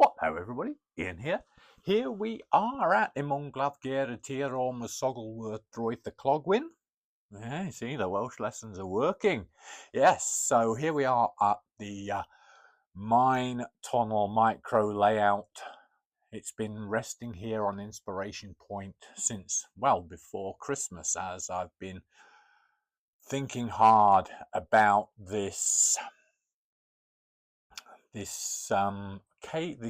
What now, everybody? Ian here. Here we are at glad tir or mwsogl worth droith the clogwyn. Yeah, you see, the Welsh lessons are working. Yes, so here we are at the mine tunnel micro layout. It's been resting here on Inspiration Point since, well, before Christmas, as I've been thinking hard about this the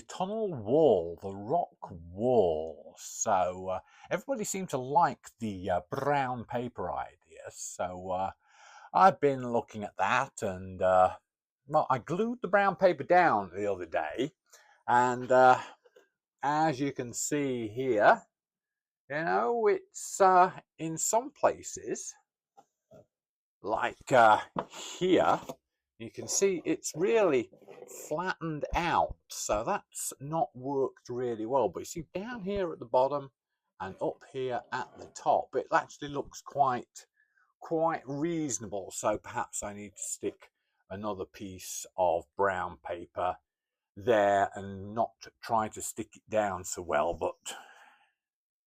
tunnel wall, the rock wall. So everybody seemed to like the brown paper idea. So I've been looking at that, and well, I glued the brown paper down the other day, and as you can see here, you know, it's in some places, like here, you can see it's really flattened out, so that's not worked really well. But you see down here at the bottom and up here at the top, it actually looks quite reasonable. So perhaps I need to stick another piece of brown paper there and not try to stick it down so well. But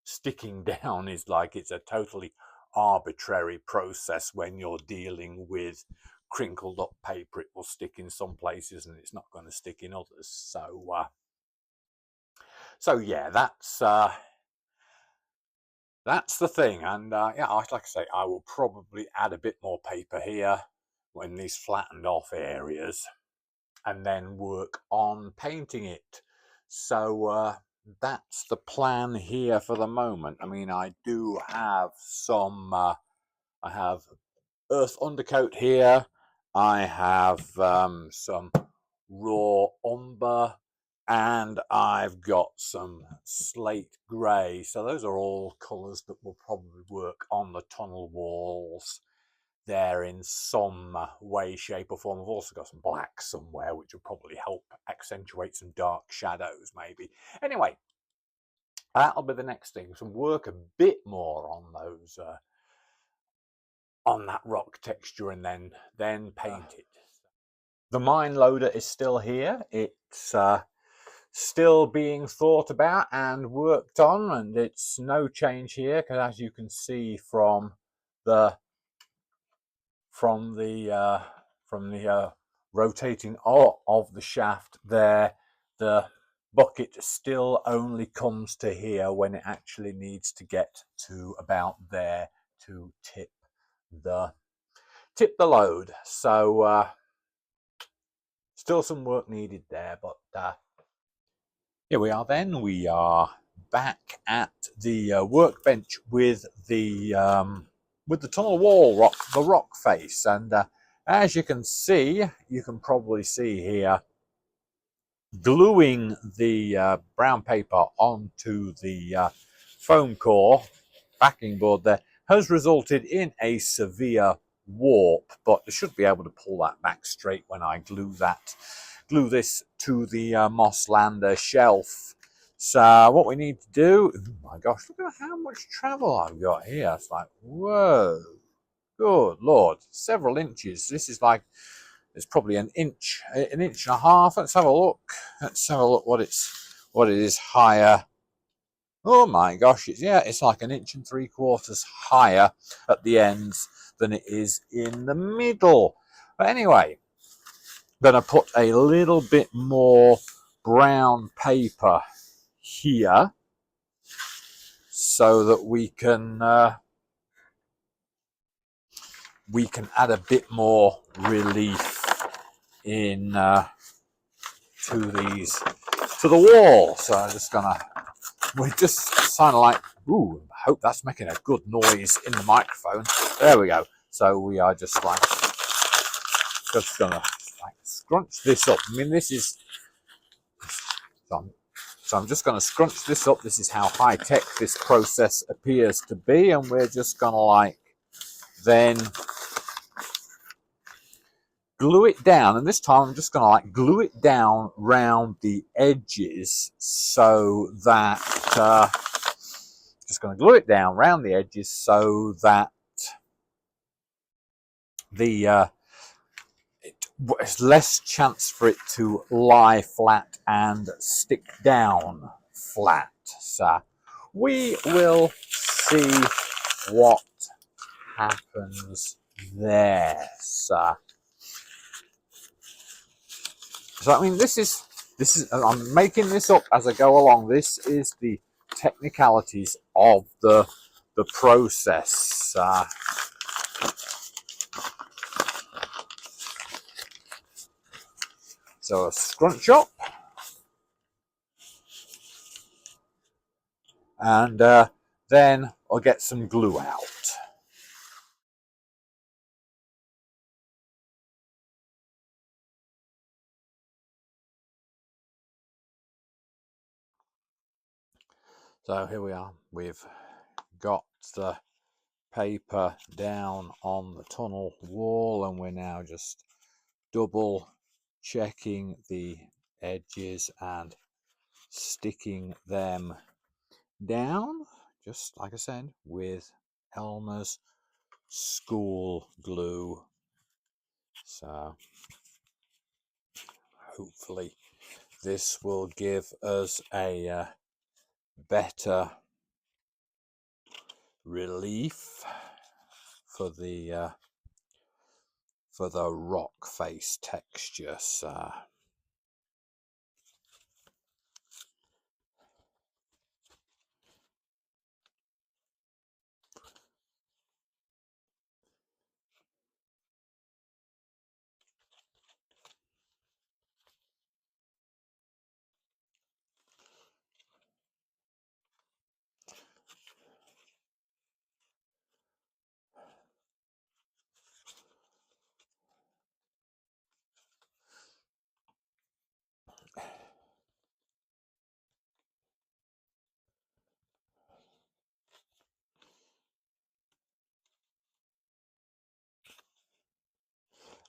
sticking down is like, it's a totally arbitrary process when you're dealing with crinkled up paper. It will stick in some places and it's not going to stick in others. So yeah, that's the thing. And yeah, like I say, I will probably add a bit more paper here when these flattened off areas, and then work on painting it. So that's the plan here for the moment. I mean, I do have some, I have earth undercoat here. I have some raw umber, and I've got some slate grey. So those are all colours that will probably work on the tunnel walls there in some way, shape or form. I've also got some black somewhere, which will probably help accentuate some dark shadows maybe. Anyway, that'll be the next thing. Some work a bit more on those on that rock texture, and then paint it. The mine loader is still here. It's still being thought about and worked on, and it's no change here, because as you can see from the rotating of the shaft there, the bucket still only comes to here when it actually needs to get to about there to tip the load. So still some work needed there, but here we are then. We are back at the workbench with the tunnel wall rock, the rock face, and as you can see, you can probably see here, gluing the brown paper onto the foam core backing board there has resulted in a severe warp, but I should be able to pull that back straight when I glue this to the Mosslanda shelf. So what we need to do, oh my gosh, look at how much travel I've got here. It's like, whoa, good Lord, several inches. This is like, it's probably an inch and a half. Let's have a look. Let's have a look what it is higher. Oh my gosh, it's like an inch and 3/4 higher at the ends than it is in the middle. But anyway, I'm going to put a little bit more brown paper here so that we can add a bit more relief in to the wall. So I'm just gonna, we're just kind of like, ooh, I hope that's making a good noise in the microphone. There we go. So we are just gonna like scrunch this up. I mean, this is, so I'm just going to scrunch this up. This is how high tech this process appears to be, and we're just going to like then glue it down. And this time I'm just going to like glue it down round the edges, so that just going to glue it down round the edges so that it There's less chance for it to lie flat and stick down flat. So we will see what happens there. So I mean, this is I'm making this up as I go along. This is the technicalities of the process. So a scrunch up, and then I'll get some glue out. So here we are. We've got the paper down on the tunnel wall, and we're now just double checking the edges and sticking them down, just like I said, with Elmer's school glue. So hopefully this will give us a better relief for the rock face texture. So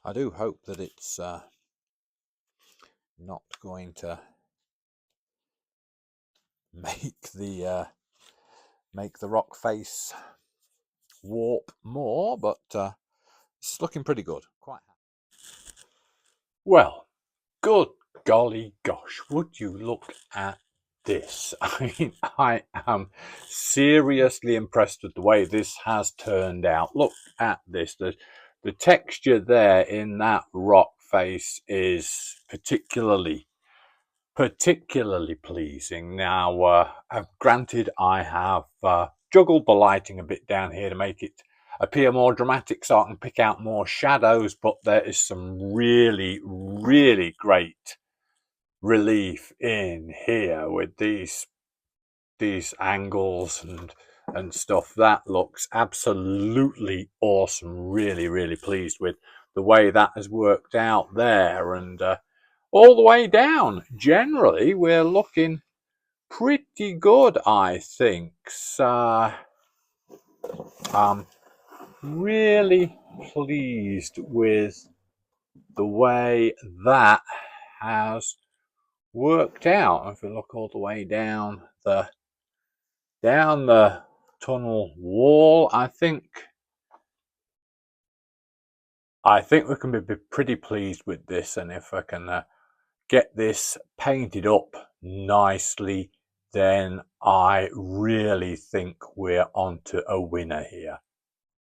I do hope that it's not going to make the rock face warp more, but it's looking pretty good. Quite happy. Well, good golly gosh, would you look at this? I mean, I am seriously impressed with the way this has turned out. Look at this. The texture there in that rock face is particularly pleasing. Now, granted, I have juggled the lighting a bit down here to make it appear more dramatic so I can pick out more shadows, but there is some really great relief in here with these angles and stuff. That looks absolutely awesome. Really pleased with the way that has worked out there, and all the way down generally we're looking pretty good, I think. So I'm really pleased with the way that has worked out. If we look all the way down the tunnel wall, I think we can be pretty pleased with this, and if I can get this painted up nicely, then I really think we're onto a winner here.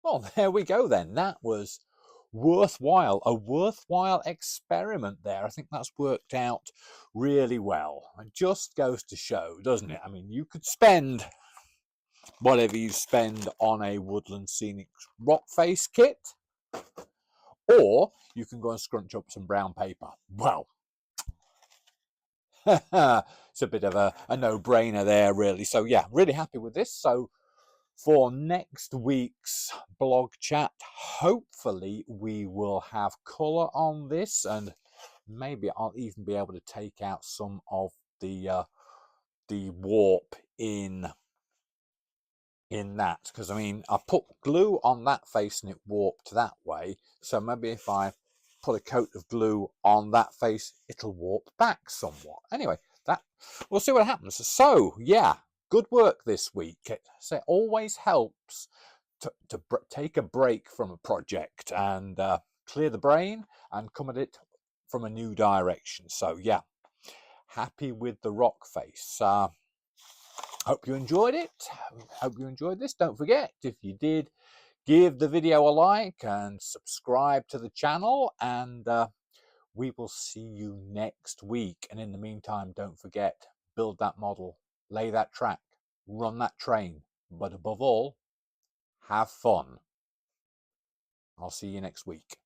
Well, there we go then. That was worthwhile, a worthwhile experiment there. I think that's worked out really well. It just goes to show, doesn't it? I mean, you could spend whatever you spend on a Woodland Scenic rock face kit, or you can go and scrunch up some brown paper. Well, it's a bit of a no-brainer there, really. So yeah, really happy with this. So for next week's blog chat, hopefully we will have colour on this, and maybe I'll even be able to take out some of the warp in that, because I mean, I put glue on that face and it warped that way, so maybe if I put a coat of glue on that face, it'll warp back somewhat. Anyway, that we'll see what happens. So yeah, good work this week. So it always helps to take a break from a project and clear the brain and come at it from a new direction. So yeah, happy with the rock face. Hope you enjoyed it. Hope you enjoyed this. Don't forget, if you did, give the video a like and subscribe to the channel, and we will see you next week. And in the meantime, don't forget, build that model, lay that track, run that train, but above all, have fun. I'll see you next week.